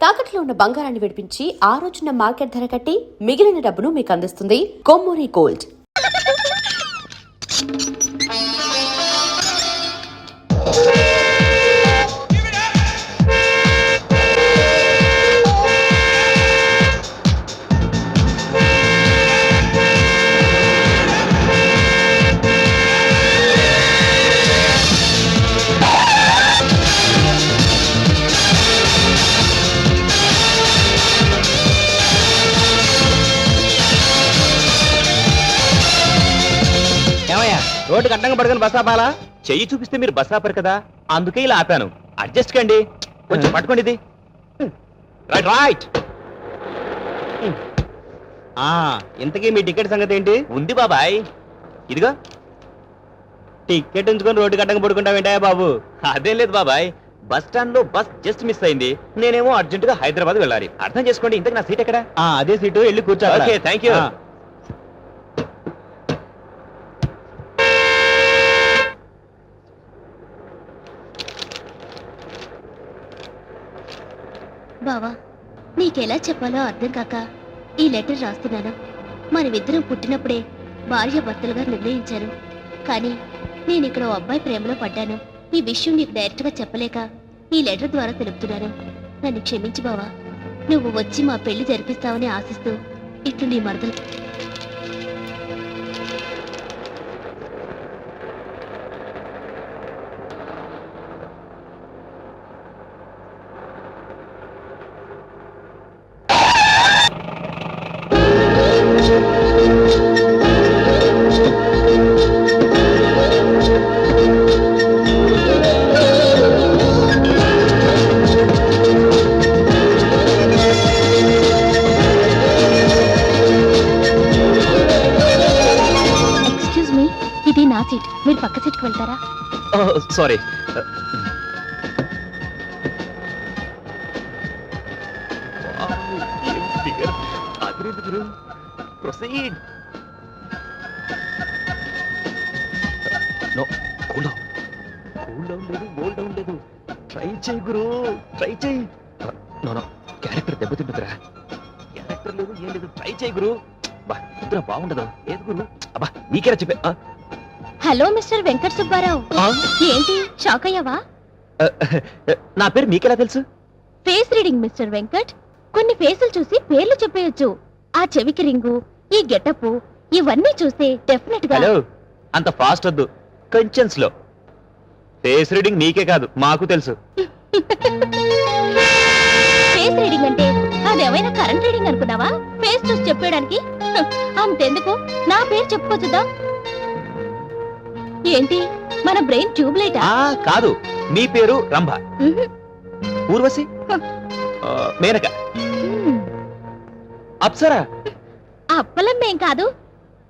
తాకట్లో ఉన్న బంగారాన్ని విడిపించి ఆ రోజున మార్కెట్ ధర కట్టి మిగిలిన డబ్బును మీకు అందిస్తుంది కొమ్మూరి గోల్డ్. రోడ్డు కట్టంగా పడుకుని బస్ ఆపాలా? చెయ్యి చూపిస్తే మీరు బస్ ఆపారు కదా, అందుకే ఇలా ఆపాను. అడ్జస్ట్ కండి, కొంచెం పట్టుకోండి. ఇది రైట్ రైట్. ఇంతకీ మీ టికెట్ సంగతి ఏంటి? ఉంది బాబాయ్, ఇదిగో. టికెట్ ఉంచుకొని రోడ్డు కట్టంగా పడుకుంటావేంటా బాబు? అదేం లేదు బాబాయ్, బస్ స్టాండ్ లో బస్ జస్ట్ మిస్ అయింది. నేనేమో అర్జెంట్ గా హైదరాబాద్ వెళ్ళాలి. అర్థం చేసుకోండి. ఇంతకు నా సీట్ ఎక్కడ? అదే సీటు, వెళ్ళి కూర్చో. Okay, thank you. బావా, నీకెలా చెప్పాలో అర్థం కాక ఈ లెటర్ రాస్తున్నాను. మనమిద్దరం పుట్టినప్పుడే భార్య భర్తలుగా నిర్ణయించాను. కానీ నేను ఇక్కడ ఓ అబ్బాయి ప్రేమలో పడ్డాను. ఈ విషయం నీకు డైరెక్ట్గా చెప్పలేక ఈ లెటర్ ద్వారా తెలుపుతున్నాను. నన్ను క్షమించి బావా. నువ్వు వచ్చి మా పెళ్లి జరిపిస్తావని ఆశిస్తూ ఇట్లు నీ మరదలు. మీరు పక్క సీట్కి వెళ్తారా? సారీ. ట్రై చేయి గురు, ట్రై చేయి. క్యారెక్టర్ దెబ్బతింటుందిరా. క్యారెక్టర్ లేదు, ఏం లేదు. ట్రై చేయి గురు. బా ఇద్దరు బాగుండదు. ఏది గురు? అబ్బా నీకేరా చెప్పే. Hello mister Venkata Subbarao. ఏంటి షాక్ అయ్యావా? నా పేరు మీకెలా తెలుసు? Face reading mister Venkat. కొన్ని ఫేసులు చూసి పేర్లు చెప్పేయొచ్చు. ఆ చెవికి రింగు, ఈ గెటప్, ఇవన్నీ చూస్తే డెఫినెట్ గా. హలో, అంత ఫాస్ట్ వద్దు, కొంచెం స్లో. ఫేస్ రీడింగ్ నీకే కాదు, మాకు తెలుసు. ఫేస్ రీడింగ్ అంటే అదేమైనా కరెంట్ రీడింగ్ అనుకున్నావా? ఫేస్ చూసి చెప్పేయడానికి అంతెందుకు, నా పేరు చెప్పుకోవచ్చుదా? ఏంటి మన బ్రెయిన్ ట్యూబ్ లైటా? కాదు, మీ పేరు రంభ, ఊర్వశి, మేనక, అప్సరా. అప్పలమ్మేం కాదు.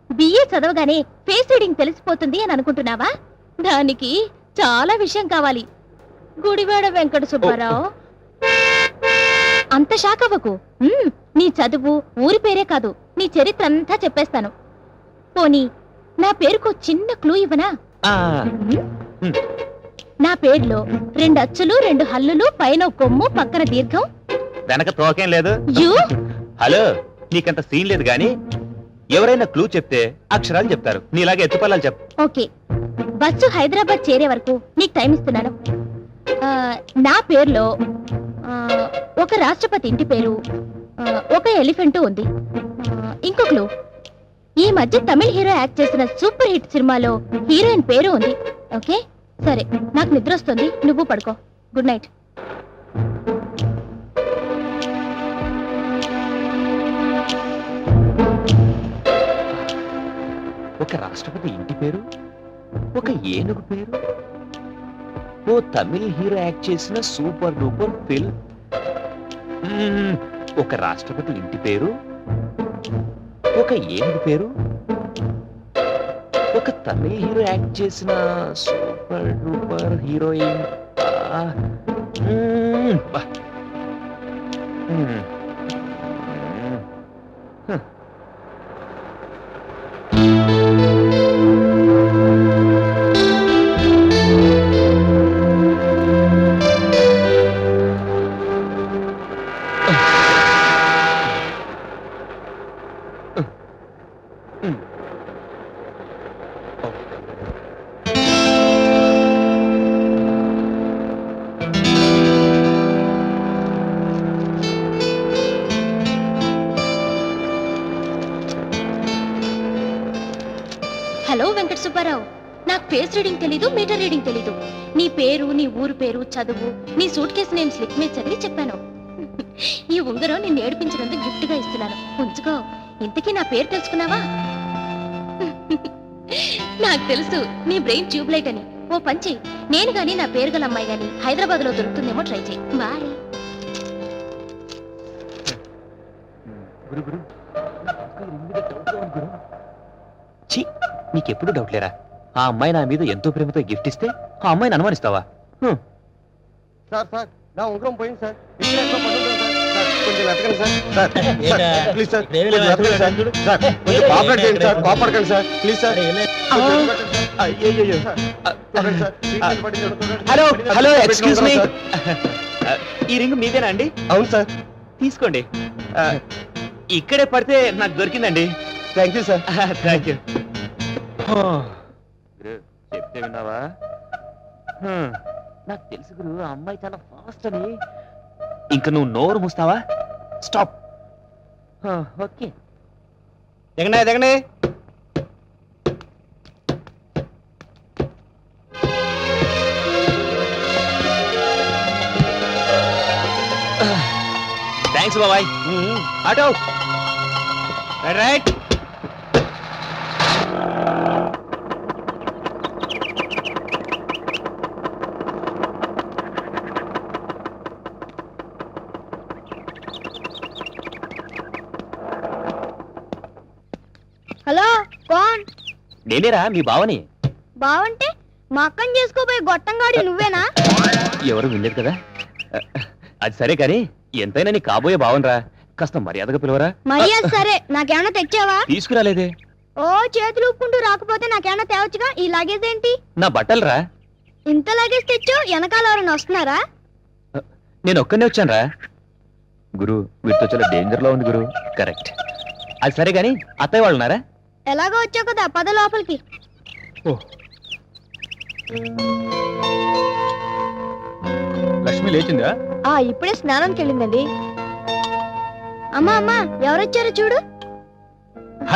బిఏ చదవగానే ఫేస్ రీడింగ్ తెలిసిపోతుంది అని అనుకుంటున్నావా? దానికి చాలా విషయం కావాలి. గుడివాడ వెంకట సుబ్బారావు. అంత షాక్ అవ్వకు. నీ చదువు, ఊరి పేరే కాదు, నీ చరిత్ర అంతా చెప్పేస్తాను. పోనీ నా పేరుకు చిన్న క్లూ ఇవ్వనా? నా పేరులో 2 అచ్చులు, 2 హల్లులు, పైన కొమ్ము, పక్కన దీర్ఘం, వెనక తోకేం లేదు. హలో, నీకంత సీన్ లేదు గాని ఎవరైనా క్లూ చెప్తే అక్షరాలు చెప్తారు. నీలాగే ఎత్తుపల్లాలు చెప్పు. ఓకే, బస్సు హైదరాబాద్ చేరే వరకు నీకు టైం ఇస్తున్నాను. నా పేరులో ఒక రాష్ట్రపతి ఇంటి పేరు, ఒక ఎలిఫెంట్ ఉంది. ఇంకో క్లూ, ఈ మధ్య తమిళ హీరో యాక్ట్ చేసిన సూపర్ హిట్ సినిమాలో హీరోయిన్ పేరు ఉంది. ఓకే, సరే, నాకు నిద్ర వస్తుంది, నువ్వు పడుకో. Good night. ఒక రాష్ట్రపతి ఇంటి పేరు, ఒక ఏనుగు పేరు, ఓ తమిళ హీరో యాక్ట్ చేసిన సూపర్ డూపర్ ఫిల్మ్. ఒక రాష్ట్రపతి ఇంటి పేరు, ఒక ఏనుగు పేరు, ఒక తమిళ హీరో యాక్ట్ చేసిన super duper heroine. Hello Venkata Subbarao, నాకు ఫేస్ రీడింగ్ తెలీదు, మీటర్ రీడింగ్ తెలీదు. నీ పేరు, నీ ఊరు పేరు, చదువు, నీ సూట్ కేసు నేను స్లిప్ మీద చదివి చెప్పాను. ఈ ఉంగరం నిన్ను ఏడిపించినందుకు గిఫ్ట్ గా ఇస్తున్నాను, ఉంచుకో. ఇంతకీ నా పేరు తెలుసుకున్నావా? నాకు తెలుసు నీ బ్రెయిన్ ట్యూబ్ లైట్ అని. ఓ పంచి, నేను గాని నా పేరు గల అమ్మాయి గాని హైదరాబాద్ లో దొరుకుతుందేమో ట్రై చేయి. బాయ్. గురు గురు ఛీ, నీకెప్పుడు డౌట్ లేరా? ఆ అమ్మాయి నా మీద ఎంతో ప్రేమతో గిఫ్ట్ ఇస్తే ఆ అమ్మాయిని అనుమానిస్తావా? సార్ సార్ నా ఉంగరం పోయింది సార్. ఇక్కడ ఎక్కడో పడి ఉంటుంది సార్. సార్ కొంచెం వెతకండి sir. Sir sir please sir కొంచెం వెతకండి సార్. సార్ కొంచెం కోఆపరేట్ చేయండి సార్. కోపడకండి సార్ ప్లీజ్ సార్. కొంచెం వెతకండి సార్. అయ్యయ్యో. చూడండి సార్. సీట్ మీద పడింది చూడండి. హలో హలో, పెట్టుకోండి ఎక్స్క్యూజ్ మీ. సార్. ఈ రింగ్ మీదేనా అండి? అవును సార్. తీసుకోండి. ఇక్కడే పడితే నాకు దొరికిందండి. Thank you sir. Thank you. చెప్తే విన్నావా? నాకు తెలుసు గురు, ఆ అమ్మాయి చాలా ఫాస్ట్ అని. ఇంక నువ్వు నోరు మూస్తావా? స్టాప్. ఓకే, దిగండి దిగండి. థ్యాంక్స్ బాబాయ్. Auto right. హలో, కోన్? నేనేరా మీ బావని. బావంటే మా అక్కని చేసుకోబోయే గొట్టంగాడి నువ్వేనా? ఎవరు వినలేదు కదా. అది సరే కానీ ఎంతైనా నీ కాబోయే బావనరా, కాస్త మర్యాదగా పిలవరా. మర్యాద సరే, నాకేమన్నా తెచ్చావా? తీసుకురాలేదే. ఓ చేతులు ఊపుకుంటూ రాకపోతే నాకేమన్నా తేవచ్చుగా. ఈ లగేజ్ ఏంటి? నా బట్టలరా. ఇంత లగేజ్ తెచ్చో, వెనకాల ఎవరైనా వస్తున్నారా? నేను ఒక్కనే వచ్చానురా. గురు, వీటితో చాలా డేంజర్ లో ఉంది గురు. కరెక్ట్. అది సరే గాని అత్తయ్య వాళ్ళు ఉన్నారా? ఎలాగో వచ్చావు కదా, పద లోపలికి. లక్ష్మి లేచిందా? ఇప్పుడే స్నానానికి వెళ్ళిందండి. అమ్మా అమ్మా, ఎవరొచ్చారో చూడు.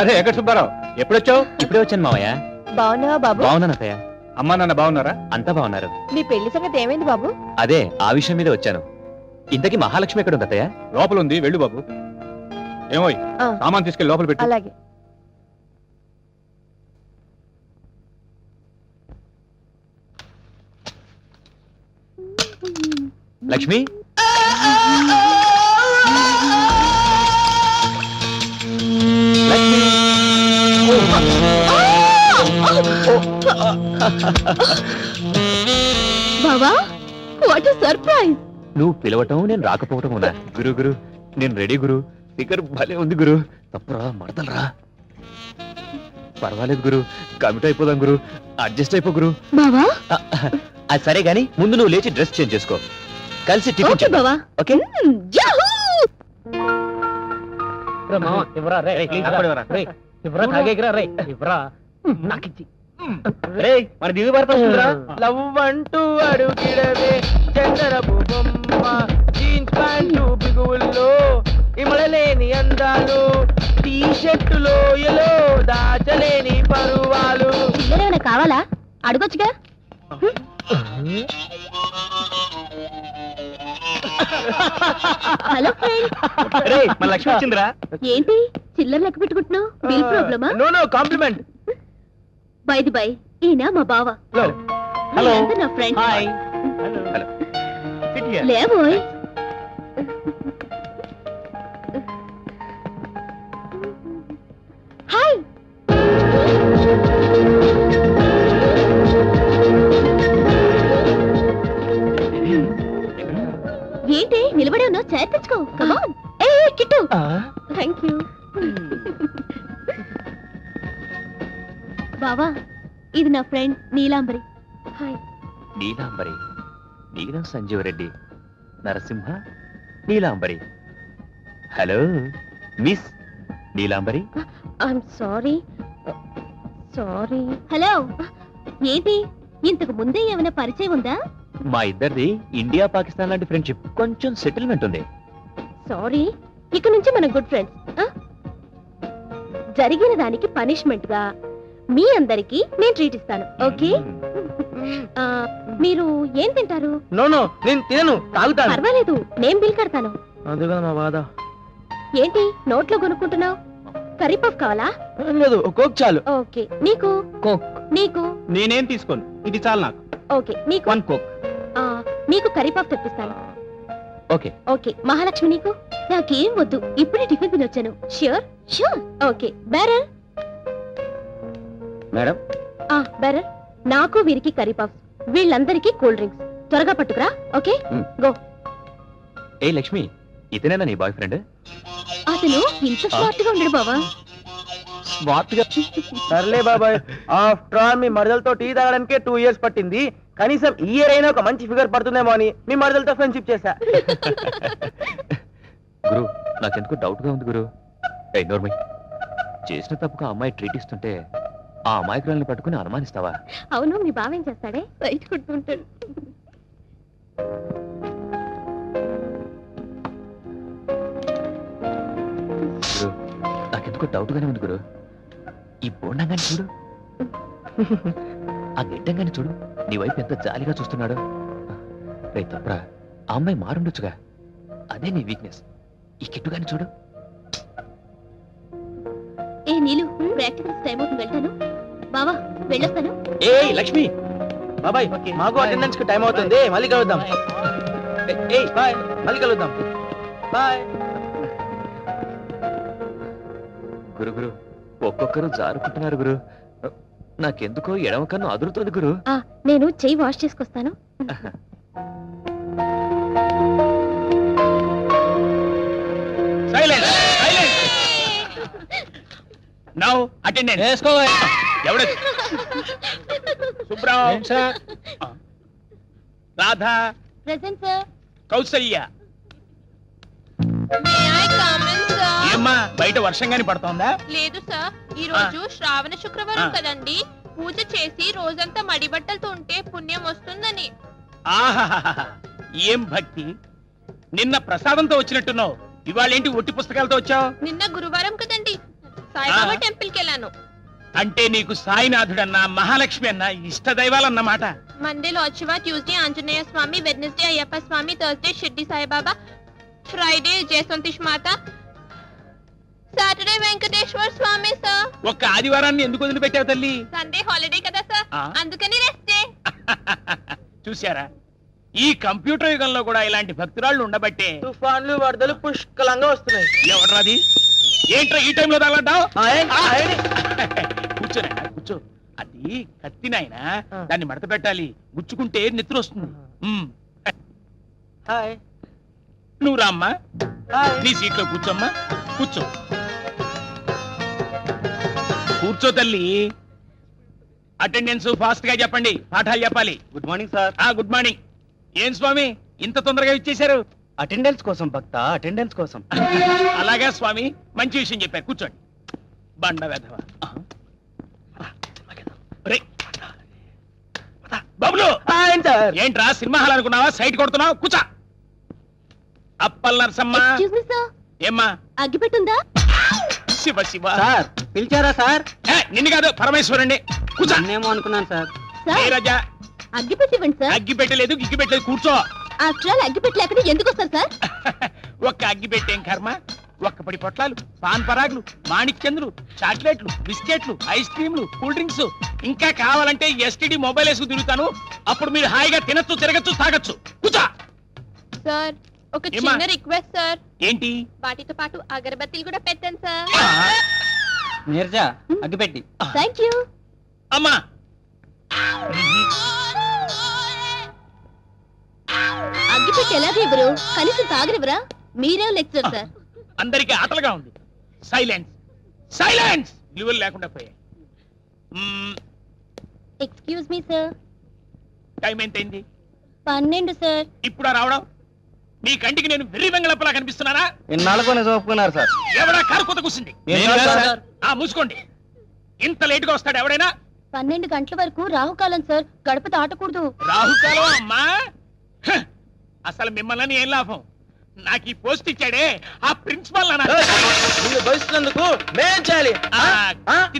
అరే ఎక్కడ సుబ్బారావు, ఎప్పుడొచ్చావు? ఇప్పుడే వచ్చాను మావయ్య. బాగున్నావా బాబు? బాగున్నాను అత్తయ్య. అమ్మా నాన్న బాగున్నారా? అంతా బాగున్నారు. మీ పెళ్లి సంగతి ఏమైంది బాబు? అదే ఆ విషయం మీద వచ్చాను. ఇంతకీ మహాలక్ష్మి ఎక్కడ ఉంది అత్తయ్య? లోపల ఉంది, వెళ్ళు బాబు. ఏమోయ్, ఆ. సామాన్ తీసుకెళ్ళి లోపల పెట్టు. అలాగే. లక్ష్మి, లక్ష్మి. బావా, వాట్ ఎ సర్ప్రైజ్. నువ్వు పిలవటం నేను రాకపోవటం ఉన్నా. గురు గురు, నేను రెడీ గురు. స్పీకర్ భలే ఉంది గురు. తప్పురా, మడతలరా. పర్వాలేదు గురు, కమిట్ అయిపోదాం గురు. అడ్జస్ట్ అయిపో గురు. బావా అది సరే గాని ముందు నువ్వు లేచి డ్రెస్ చేంజ్ చేసుకో. కలిసి టిఫిన్ ఓకే చేద్దాం. బావా. ఓకే. యాహూ! మన దివ్య భారతం వస్తుందిరా. లవ్ అంటూ అడుగిడవే చందరపు బొమ్మ, జీన్స్ ప్యాంటు బిగువుల్లో ఇమడలేని అందాలు, టీ షర్టులో ఎలో దాచలేని పరువాలు. చిల్లరేమైనా కావాలా? అడగొచ్చుగా. Hello friend. మన లక్ష్మి వచ్చిందిరా. ఏంటి చిల్లర లెక్క పెట్టుకుంటున్నావు? బిల్ ప్రాబ్లమా? No no, compliment. By the by, ఈయన మా బావ. హలో. వీళ్ళంతా నా ఫ్రెండ్స్. హాయ్. హలో. లేవోయ్. హాయ్. ఏంటి నిలబడే ఉన్నావు? చైర్ తెచ్చుకో. Come on. ఏ కిట్టు. Thank you. బావా, ఇది నా friend Neelambari. Hi. Neelambari, Neelam Sanjiva Reddy, Narasimha, Neelambari. Hello miss Neelambari. I'm sorry. Sorry. Hello. ఏంటి ఇంతకు ముందే ఏమైనా పరిచయం ఉందా? మా ఇద్దరిది ఇండియా పాకిస్తాన్ లాంటి ఫ్రెండ్షిప్, కొంచెం సెటిల్మెంట్ ఉంది. సారీ, ఇక నుంచి మనం గుడ్ ఫ్రెండ్స్. జరిగిన దానికి పనిష్మెంట్ గా మీ అందరికి నేను ట్రీట్ ఇస్తాను. ఓకే? ఆ, మీరు ఏం తింటారు? నో నో, నేను తినను, తాగుతాను. పర్వాలేదు, నేను బిల్ కడతాను. అదిగా నా బాధ. ఏంటి నోట్లో కొనుక్కుంటున్నావు? కర్రీ పఫ్ కావాలా? ఏం లేదు, ఒక కోక్ చాలు. ఓకే. నీకు? కోక్. నీకు? నేనేం తీసుకోను, ఇది చాలు నాకు. ఓకే. నీకు? 1 కోక్. ఆ, నీకు కర్రీ పఫ్ తెప్పిస్తాను. ఓకే. ఓకే. మహాలక్ష్మి నీకు? నాకేం వద్దు, ఇప్పుడే టిఫిన్ తినొచ్చాను. Sure? Sure. Okay. Bearer? Madam, bearer, నాకు వీరికి కర్రీ పఫ్, వీళ్ళందరికీ కూల్ డ్రింక్స్. త్వరగా పట్టుకురా. ఓకే? గో. ఏ లక్ష్మి, ఇతనేనా నీ బాయ్ ఫ్రెండ్? అతను ఇంత స్మార్ట్ గా ఉండడు బావా. స్మార్ట్ గా. సర్లే బాబాయ్, ఆఫ్టర్ ఆల్ మీ మరదలతో టీ తాగడానికే 2 years పట్టింది. కనీసం ఈ ఇయర్ అయినా ఒక మంచి ఫిగర్ పడుతుందేమో అని మీ మరదలతో ఫ్రెండ్షిప్ చేశా. గురు, నాకెందుకు డౌట్ గా ఉంది గురు. ఏ నోర్మై, చేసిన తప్పుకు ఆ అమ్మాయి ట్రీట్ ఇస్తుంటే ఆ అమాయకురాలను పట్టుకుని అనుమానిస్తావా? అవును, మీ బావ ఏం చేస్తాడే? రైట్ కొట్టుకుంటాడు. గురు, నాకెందుకు డౌట్ గానే ఉంది గురు. ఈ బోండంగాని చూడు, ఆ గిడ్డంగాని చూడు, నీ వైపు ఎంత జాలిగా చూస్తున్నాడు. రే తప్పరా, ఆ అమ్మాయి మారుండొచ్చుగా, అదే నీ వీక్నెస్. ఈ కిట్టుగాని చూడు. ఏ నీలు, ప్రాక్టికల్స్ టైం అవుతుంది, వెళ్తాను. బావా వెళ్ళొస్తాను. ఏ లక్ష్మి, బాబాయ్, మాకు అటెండెన్స్ కి టైం అవుతుంది, మళ్ళీ కలుద్దాం. ఏ బాయ్, మళ్ళీ కలుద్దాం. బాయ్. గురు గురు, ఒక్కొక్కరు జారుకుంటున్నారు గురు. నాకెందుకో ఎడమ కన్ను అదురుతుంది గురు. నేను చెయ్యి వాష్ చేసుకొస్తాను. సైలెన్స్ సైలెన్స్ నౌ అటెండెన్స్ వేసుకో. ఎవడు Subrao sir? Radha, present sir. Kausalya. ఏమ్మా, బయట వర్షం గాని పడుతోందా? లేదు సార్, ఈ రోజు శ్రావణ శుక్రవారం కదండి, పూజ చేసి రోజంతా మడి బట్టలతో ఉంటే పుణ్యం వస్తుందని. ఆహాహాహా, ఏం భక్తి! నిన్న ప్రసాదంతో వచ్చినట్టున్నావు, ఇవాళేంటి ఒట్టి పుస్తకాలతో వచ్చావు? నిన్న గురువారం కదండి, సాయిబాబా ఆ. టెంపుల్ కి వెళ్ళాను. అంటే నీకు సాయినాథుడన్నా మహాలక్ష్మి అన్నా ఇష్ట దైవాలన్నమాట. మండేలో వచ్చివా, ట్యూస్డే ఆంజనేయ స్వామి, వెడ్నెస్డే అయ్యప్ప స్వామి, థర్స్డే షిర్డి సాయిబాబా, ఫ్రైడే జయసంతోష్ మాత, సాటర్డే వెంకటేశ్వర స్వామి సార్. ఒక్క ఆదివారాన్ని ఎందుకు వదిలిపెట్టావు తల్లి? సండే హాలిడే కదా సార్, ఆ. అందుకని రెస్ట్ డే. చూశారా, ఈ కంప్యూటర్ యుగంలో కూడా ఇలాంటి భక్తురాళ్ళు ఉండబట్టే. తుఫాన్లు వరదలు పుష్కలంగా వస్తున్నాయి. ఎవడ్రాది? ఏంట్రా ఈ టైంలో తగలంటావు? ఏంటి? కూర్చోనా, కూర్చో. అది కత్తి నాయనా, ఆ. దాన్ని మడత పెట్టాలి, గుచ్చుకుంటే నెత్తురు వస్తుంది. హాయ్. నువ్వు రామ్మా, హాయ్. నీ సీట్లో కూర్చోమ్మా, కూర్చో. కూర్చో తల్లి. అటెండెన్స్ ఫాస్ట్ గా చెప్పండి, పాఠాలు చెప్పాలి. Good morning sir. Good morning. ఏం స్వామి ఇంత తొందరగా ఇచ్చేశారు? అటెండెన్స్ కోసం భక్త, అటెండెన్స్ కోసం. అలాగా స్వామి, మంచి విషయం చెప్పారు, కూర్చోండి. బండ వెధవ. రేయ్, బాబులు, ఏంట్రా సినిమా హాల్ అనుకున్నావా? సైట్ కొడుతున్నావు, కూర్చో. Appal Narasamma. Excuse me sir, ఏమ్మా? అగ్గిపెట్టుందా? శివ శివ. సార్ పిలిచారా సార్? నిన్ను కాదు, పరమేశ్వరుణ్ణి. కూర్చో. నేనేమో అనుకున్నాను సార్. సార్ నీరజ, అగ్గిపెట్టి ఇవ్వండి సార్. అగ్గి పెట్టలేదు, గిగ్గి పెట్టలేదు, కూర్చో. ఆఫ్టర్ ఆల్ అగ్గిపెట్టి లేకుండా ఎందుకు వస్తారు సార్? ఒక్క అగ్గి పెట్టేం కర్మ, ఒక్క పడి పొట్లాలు, పాన్ పరాగులు, మాణిక్యందులు, చాక్లెట్లు, బిస్కెట్లు, ఐస్ క్రీమ్లు, కూల్ డ్రింక్స్, ఇంకా కావాలంటే ఎస్టీడీ మొబైల్ వేసుకు తిరుగుతాను. అప్పుడు మీరు హాయిగా తినచ్చు, తిరగచ్చు, తాగొచ్చు. కూర్చో. సార్, ఒక ఏమ్మా? చిన్న రిక్వెస్ట్ సార్, ఏంటి? వాటితో పాటు అగరబత్తీలు కూడా పెట్టండి సార్. నీరజా అగ్గిపెట్టి. Thank you. అమ్మా, అగ్గిపెట్టి ఎలాగే ఇవ్వరు, కనీసం తాగనివ్వరా? మీరేం లెక్చర్ సార్? అందరికీ ఆటలుగా ఉంది. Silence, silence. విలువలు లేకుండా పోయాయి. Excuse me sir. టైం ఎంతైంది? 12 సార్. ఇప్పుడు రావడం? నీ కంటికి నేను వెర్రి వెంగళప్పలా కనిపిస్తున్నానా? ఇన్నాళ్ళకు నిజం ఒప్పుకున్నారు సార్. ఎవడా కారు కొత్త కూసింది? మూసుకోండి. ఇంత లేట్ గా వస్తాడు ఎవడైనా? 12 గంటల వరకు రాహుకాలం సార్, గడప దాటకూడదు. రాహుకాలం అమ్మా. హ! అసలు మిమ్మల్ని ఏం లాభం? నాకు ఈ పోస్ట్ ఇచ్చాడే ఆ ప్రిన్సిపల్ నిన్ను భరిస్తున్నందుకు మేం చేయాలి.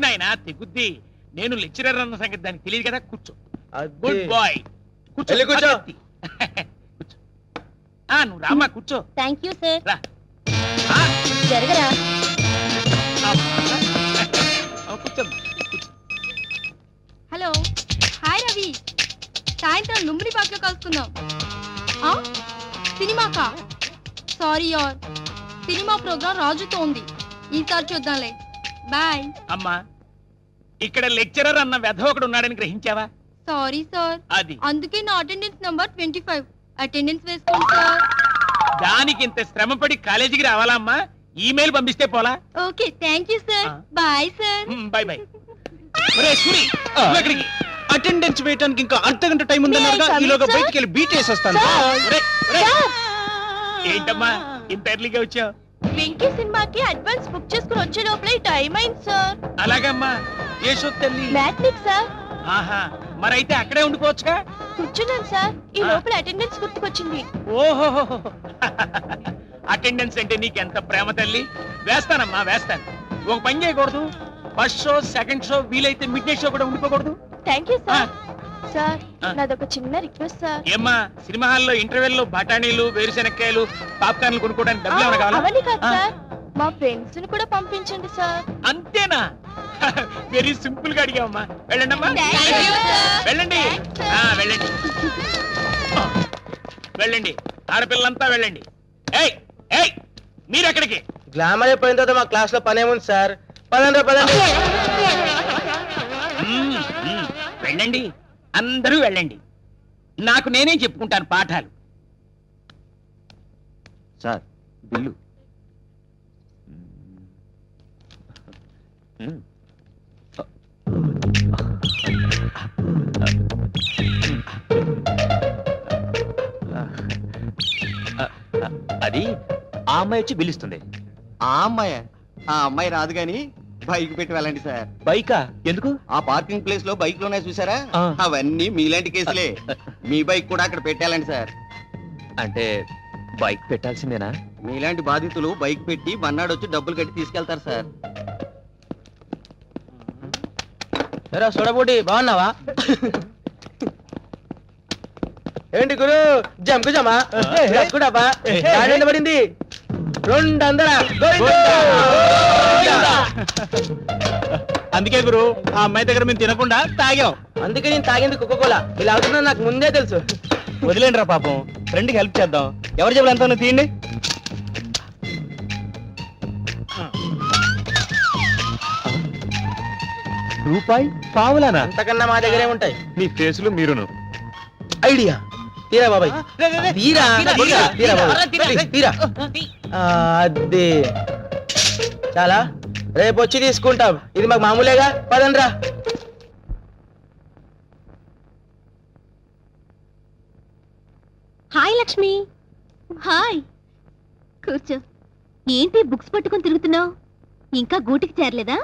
నాయన తెగుద్ది. నేను లెక్చరర్ అన్న సంగతి దానికి తెలియదు కదా. కూర్చో. అది. Good boy. కూర్చో. వెళ్ళి కూర్చో. పక్కకి. కూర్చో. నువ్వు రామ్మా, కూర్చో. Thank you sir. రా. ఆ, జరగరా. కూర్చో. హలో హాయ్ రవి, సాయంత్రం లుంబిని పార్క్ లో కలుసుకుందాం. సినిమాకా? సారీ యార్, సినిమా ప్రోగ్రామ్ రాజుతో ఉంది, ఈసారి చూద్దాంలే. బాయ్. అమ్మా, ఇక్కడ లెక్చరర్ అన్న వెధ ఒకడు ఉన్నాడని గ్రహించావా? సారీ సార్, అది అందుకే నా అటెండెన్స్ నంబర్ 25. అటెండెన్స్ వేసుకోండి సార్. దానికి ఇంత శ్రమపడి కాలేజీకి రావాలా అమ్మా? ఈమెయిల్ పంపిస్తే పోలా? Okay thank you sir. Bye sir. Bye bye. ఒరేయ్ సూరి, నువ్వు ఎక్కడికి? అటెండెన్స్ వేయడానికి ఇంకా అర్ధగంట టైం ఉందన్నారుగా, May I come in, ఈలోగా sir? బయటికి వెళ్ళి బీట్ వేసేస్తాను. ఒరేయ్, ఒరేయ్. ఏంటమ్మా ఇంత ఎర్లీగా వచ్చావు? వెంకీ సినిమాకి అడ్వాన్స్ బుక్ చేసుకుని వచ్చే లోపల టైం అయింది సార్. అలాగమ్మా, ఏ షో తల్లి? మ్యాట్నిక్ సార్. ఆహా, మరైతే అక్కడే ఉండిపోవచ్చుగా. కూర్చున్నాను సార్, ఈ లోపల అటెండెన్స్ గుర్తుకొచ్చింది. ఓహో, అటెండెన్స్ అంటే నీకెంత ప్రేమ తల్లి. వేస్తానమ్మా వేస్తాను. ఒక పని చేయకూడదు, ఫస్ట్ షో సెకండ్ షో వీలైతే మిడ్ నైట్ షో కూడా ఉండిపోకూడదు. Thank you sir. సార్ నాదొక చిన్న రిక్వెస్ట్ సార్. ఏమ్మా, సినిమా హాల్లో ఇంటర్వెల్లో బఠానీలు, వేరుశెనక్కాయలు, పాప్కార్న్లు కొనుక్కోవడానికి డబ్బులు ఏమైనా కావాలా? అవన్నీ కాదు ఆ. సార్, మా ఫ్రెండ్స్ ని కూడా పంపించండి సార్. అంతేనా? వెరీ సింపుల్ గా అడిగావమ్మా. వెళ్ళండి అమ్మా, Thank you, sir. వెళ్ళండి. Thanks, వెళ్ళండి వెళ్ళండి, ఆడపిల్లంతా వెళ్ళండి. ఏయ్ ఏయ్, మీరు ఎక్కడికి? గ్లామర్ అయిపోయిన తర్వాత మా క్లాస్ లో పని ఏముంది సార్? పదండి పదండి. వెళ్ళండి, అందరూ వెళ్ళండి. నాకు నేనే చెప్పుకుంటాను పాఠాలు. Sir bill. అది ఆ అమ్మాయి వచ్చి బిల్లు ఇస్తుంది. ఆ అమ్మాయి రాదు గాని బైక్ పెట్టి వెళ్ళండి సార్. బైకా? ఎందుకు? ఆ పార్కింగ్ ప్లేస్ లో బైక్ లోనే చూసారా, ఆ. అవన్నీ మీలాంటి కేసులే. మీ బైక్ కూడా అక్కడ పెట్టాలండి సార్. అంటే బైక్ పెట్టాల్సిందేనా? మీలాంటి బాధితులు బైక్ పెట్టి మన్నాడు వచ్చి డబ్బులు కట్టి తీసుకెళ్తారు సార్. ఎరా సోడబుడి, బాగున్నావా? ఏంటి గురు, జంకు జమా రస్కుడాబా గాడి పడింది 200. అందుకే గురు, ఆ అమ్మాయి దగ్గర మేము తినకుండా తాగాం. అందుకే నేను తాగింది కోకోకోలా. ఇలా అవుతుందని నాకు ముందే తెలుసు. వదిలేండి రా పాపం, ఫ్రెండ్కి హెల్ప్ చేద్దాం. ఎవరు చెప్పలు ఎంత తీయండి. రూపాయి పావులానా? అంతకన్నా మా దగ్గరే ఉంటాయి. మీ ఫేసులు మీరును. ఐడియా తీరా బాబాయ్, తీరా తీరా తీరా బాబాయ్, తీరా. అదే చాలా, రేపు వచ్చి తీసుకుంటాం. ఇది మాకు మామూలేగా, పదండ్రా. హాయ్ లక్ష్మి. హాయ్, కూర్చో. ఏంటి బుక్స్ పట్టుకొని తిరుగుతున్నావు? ఇంకా గూటికి చేరలేదా?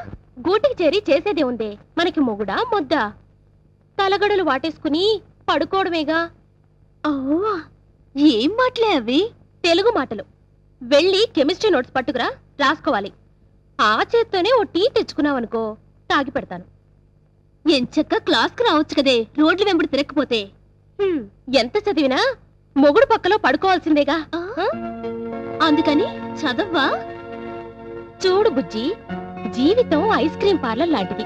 గూటికి చేరి చేసేదే ఉందే, మనకి మొగుడా మొద్దా? తలగడలు వాటేసుకుని పడుకోవడమేగా. ఏం మాటలే అవి? తెలుగు మాటలు. వెళ్ళి కెమిస్ట్రీ నోట్స్ పట్టుకురా, రాసుకోవాలి. ఆ చేత్తోనే ఓ టీ తెచ్చుకున్నావనుకో, తాగి పెడతాను. ఎంచక్క క్లాస్కి రావచ్చు కదే, రోడ్లు వెంబడి తిరగకపోతే. ఎంత చదివినా మొగుడు పక్కలో పడుకోవాల్సిందేగా. అందుకని చదవ్వా? చూడు బుజ్జి, జీవితం ఐస్ క్రీం పార్లర్ లాంటిది.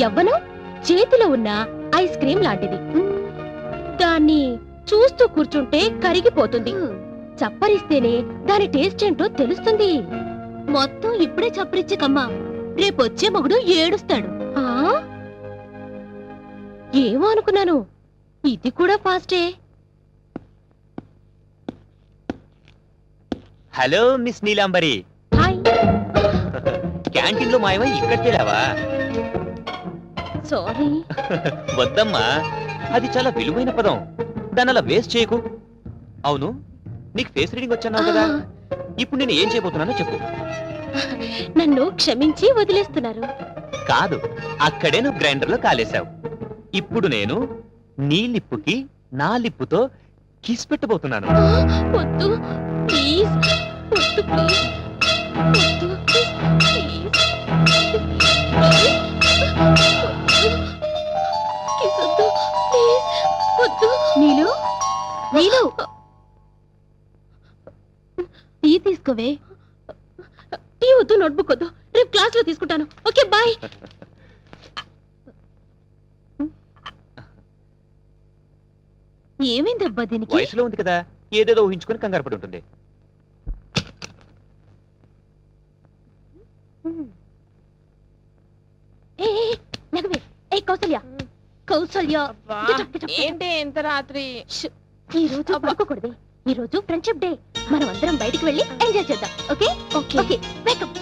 యవ్వనం చేతిలో ఉన్న ఐస్ క్రీం లాంటిది. దాన్ని చూస్తూ కూర్చుంటే కరిగిపోతుంది. చప్పరిస్తేనే దాని టేస్ట్ ఏంటో తెలుస్తుంది. మొత్తం ఇప్పుడే చప్పరిచ్చే కమ్మా, రేపొచ్చే మొగుడు ఏడుస్తాడు. ఏమో అనుకున్నాను, ఇది కూడా ఫాస్టే. Hello miss Neelambari. Hi. Canteen లో మాయమై ఇక్కడికి వెళ్ళావా? సారీ. వద్దమ్మా, అది చాలా విలువైన పదం, దాన్ని అలా వేస్ట్ చేయకు. అవును, నీకు ఫేస్ రీడింగ్ వచ్చన్నావు కదా, ఇప్పుడు నేను ఏం చేయబోతున్నానో చెప్పు. నన్ను క్షమించి వదిలేస్తున్నారు. కాదు, అక్కడే నువ్వు గ్రైండర్ లో కాలేశావు. ఇప్పుడు నేను నీ లిప్పుకి నా లిప్పుతో కిస్ పెట్టబోతున్నాను. వద్దు ప్లీజ్, వద్దు ప్లీజ్, వద్దు ప్లీజ్, ప్లీజ్. నీలు టీ తీసుకోవే. టీ వద్దు, నోట్బుక్ వద్దు, రేపు క్లాస్ లో తీసుకుంటాను. Okay bye. ఏమైందబ్బా దీనికి? వయసులో ఉంది కదా, ఏదేదో ఊహించుకొని కంగారు పడి ఉంటుంది. ఏ నగవే. ఏ కౌసల్య, కౌసల్య, అబ్బా, get up, get up. ఏంటి ఎంత రాత్రి? ష్, ఈ రోజు పడుకోకూడదు. ఈ రోజు ఫ్రెండ్షిప్ డే. మనం అందరం బయటికి వెళ్ళి ఎంజాయ్ చేద్దాం. Okay okay. వేకప్.